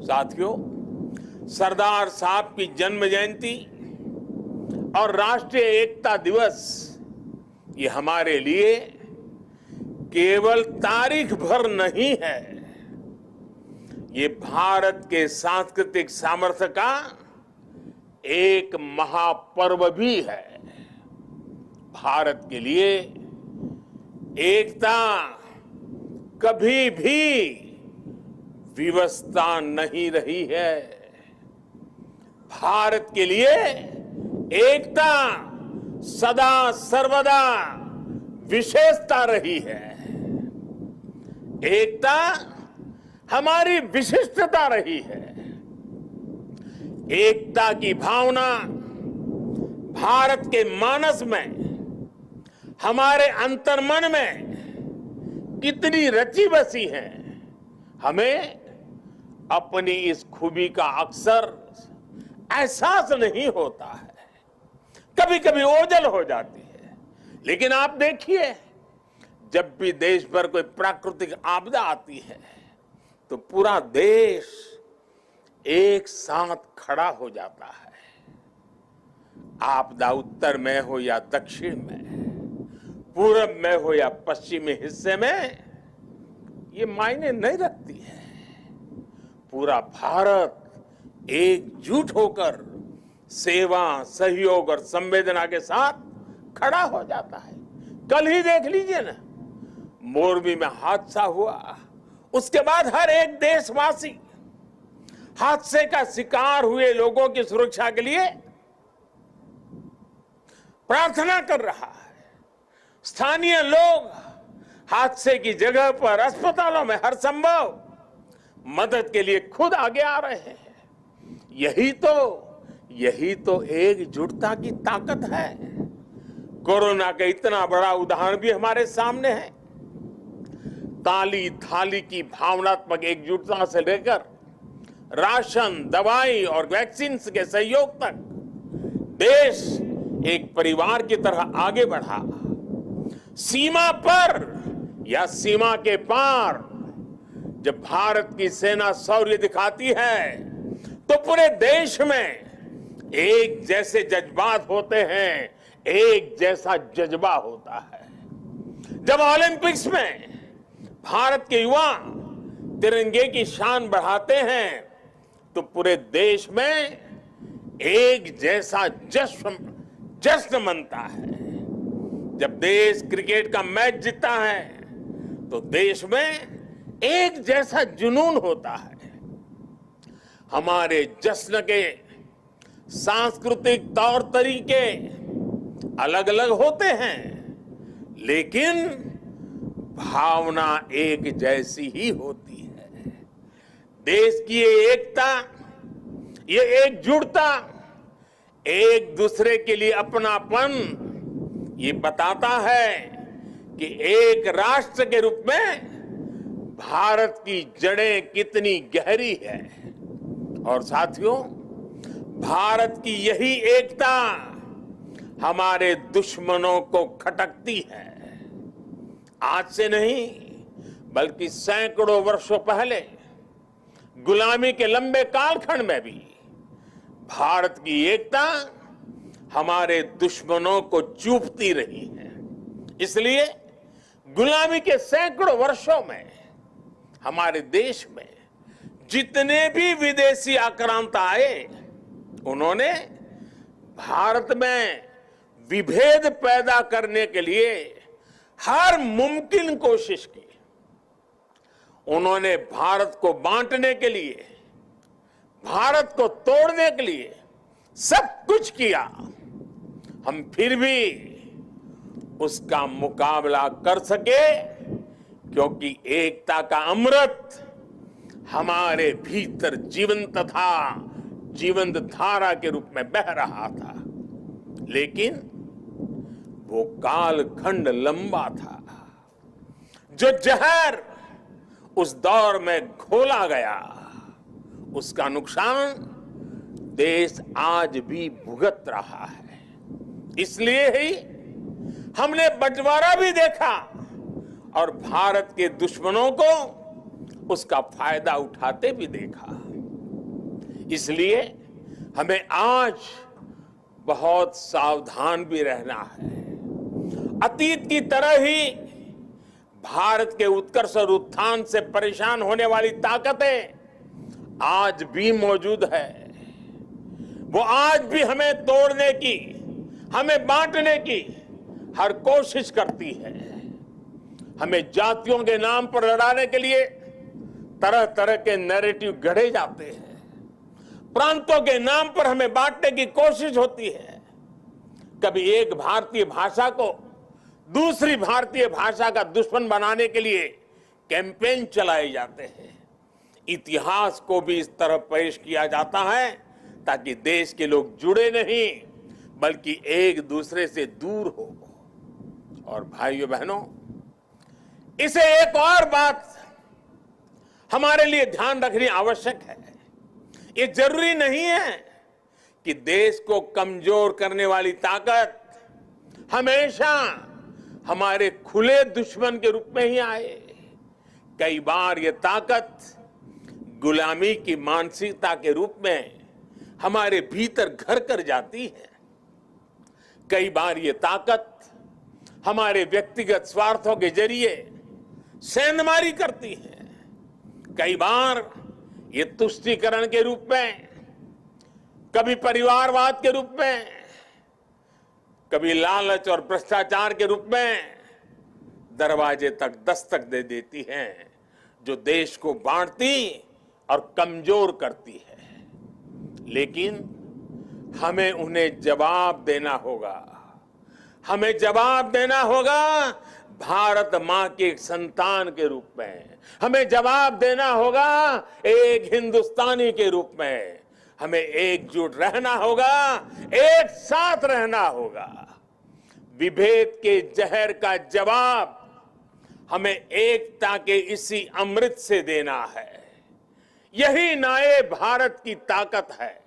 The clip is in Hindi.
साथियों, सरदार साहब की जन्म जयंती और राष्ट्रीय एकता दिवस ये हमारे लिए केवल तारीख भर नहीं है, ये भारत के सांस्कृतिक सामर्थ्य का एक महापर्व भी है। भारत के लिए एकता कभी भी विवशता नहीं रही है। भारत के लिए एकता सदा सर्वदा विशेषता रही है। एकता हमारी विशिष्टता रही है। एकता की भावना भारत के मानस में, हमारे अंतर्मन में कितनी रची बसी है, हमें अपनी इस खूबी का अक्सर एहसास नहीं होता है। कभी कभी ओझल हो जाती है, लेकिन आप देखिए, जब भी देश पर कोई प्राकृतिक आपदा आती है तो पूरा देश एक साथ खड़ा हो जाता है। आपदा उत्तर में हो या दक्षिण में, पूरब में हो या पश्चिमी हिस्से में, ये मायने नहीं रखती है। पूरा भारत एकजुट होकर सेवा, सहयोग और संवेदना के साथ खड़ा हो जाता है। कल ही देख लीजिए ना, मोरबी में हादसा हुआ, उसके बाद हर एक देशवासी हादसे का शिकार हुए लोगों की सुरक्षा के लिए प्रार्थना कर रहा है। स्थानीय लोग हादसे की जगह पर अस्पतालों में हर संभव मदद के लिए खुद आगे आ रहे हैं। यही तो एकजुटता की ताकत है। कोरोना का इतना बड़ा उदाहरण भी हमारे सामने है। ताली थाली की भावनात्मक एकजुटता से लेकर राशन, दवाई और वैक्सीन के सहयोग तक देश एक परिवार की तरह आगे बढ़ा। सीमा पर या सीमा के पार जब भारत की सेना शौर्य दिखाती है तो पूरे देश में एक जैसे जज्बात होते हैं, एक जैसा जज्बा होता है। जब ओलंपिक्स में भारत के युवा तिरंगे की शान बढ़ाते हैं तो पूरे देश में एक जैसा जश्न मनता है। जब देश क्रिकेट का मैच जीतता है तो देश में एक जैसा जुनून होता है। हमारे जश्न के सांस्कृतिक तौर तरीके अलग अलग होते हैं, लेकिन भावना एक जैसी ही होती है। देश की ये एकता, ये एकजुटता, एक दूसरे के लिए अपनापन, ये बताता है कि एक राष्ट्र के रूप में भारत की जड़ें कितनी गहरी है। और साथियों, भारत की यही एकता हमारे दुश्मनों को खटकती है। आज से नहीं, बल्कि सैकड़ों वर्षों पहले गुलामी के लंबे कालखंड में भी भारत की एकता हमारे दुश्मनों को चूपती रही है। इसलिए गुलामी के सैकड़ों वर्षों में हमारे देश में जितने भी विदेशी आक्रांता आए, उन्होंने भारत में विभेद पैदा करने के लिए हर मुमकिन कोशिश की। उन्होंने भारत को बांटने के लिए, भारत को तोड़ने के लिए सब कुछ किया। हम फिर भी उसका मुकाबला कर सके क्योंकि एकता का अमृत हमारे भीतर जीवंत था, जीवंत धारा के रूप में बह रहा था। लेकिन वो कालखंड लंबा था। जो जहर उस दौर में घोला गया, उसका नुकसान देश आज भी भुगत रहा है। इसलिए ही हमने बंटवारा भी देखा और भारत के दुश्मनों को उसका फायदा उठाते भी देखा। इसलिए हमें आज बहुत सावधान भी रहना है। अतीत की तरह ही भारत के उत्कर्ष और उत्थान से परेशान होने वाली ताकतें आज भी मौजूद है। वो आज भी हमें तोड़ने की, हमें बांटने की हर कोशिश करती है। हमें जातियों के नाम पर लड़ाने के लिए तरह तरह के नैरेटिव गढ़े जाते हैं। प्रांतों के नाम पर हमें बांटने की कोशिश होती है। कभी एक भारतीय भाषा को दूसरी भारतीय भाषा का दुश्मन बनाने के लिए कैंपेन चलाए जाते हैं। इतिहास को भी इस तरह पेश किया जाता है ताकि देश के लोग जुड़े नहीं बल्कि एक दूसरे से दूर हो। और भाइयों बहनों, इसे एक और बात हमारे लिए ध्यान रखनी आवश्यक है। ये जरूरी नहीं है कि देश को कमजोर करने वाली ताकत हमेशा हमारे खुले दुश्मन के रूप में ही आए। कई बार ये ताकत गुलामी की मानसिकता के रूप में हमारे भीतर घर कर जाती है। कई बार ये ताकत हमारे व्यक्तिगत स्वार्थों के जरिए सेंधमारी करती है। कई बार ये तुष्टीकरण के रूप में, कभी परिवारवाद के रूप में, कभी लालच और भ्रष्टाचार के रूप में दरवाजे तक दस्तक दे देती है, जो देश को बांटती और कमजोर करती है। लेकिन हमें उन्हें जवाब देना होगा। हमें जवाब देना होगा भारत मां के एक संतान के रूप में। हमें जवाब देना होगा एक हिंदुस्तानी के रूप में। हमें एकजुट रहना होगा, एक साथ रहना होगा। विभेद के जहर का जवाब हमें एकता के इसी अमृत से देना है। यही नए भारत की ताकत है।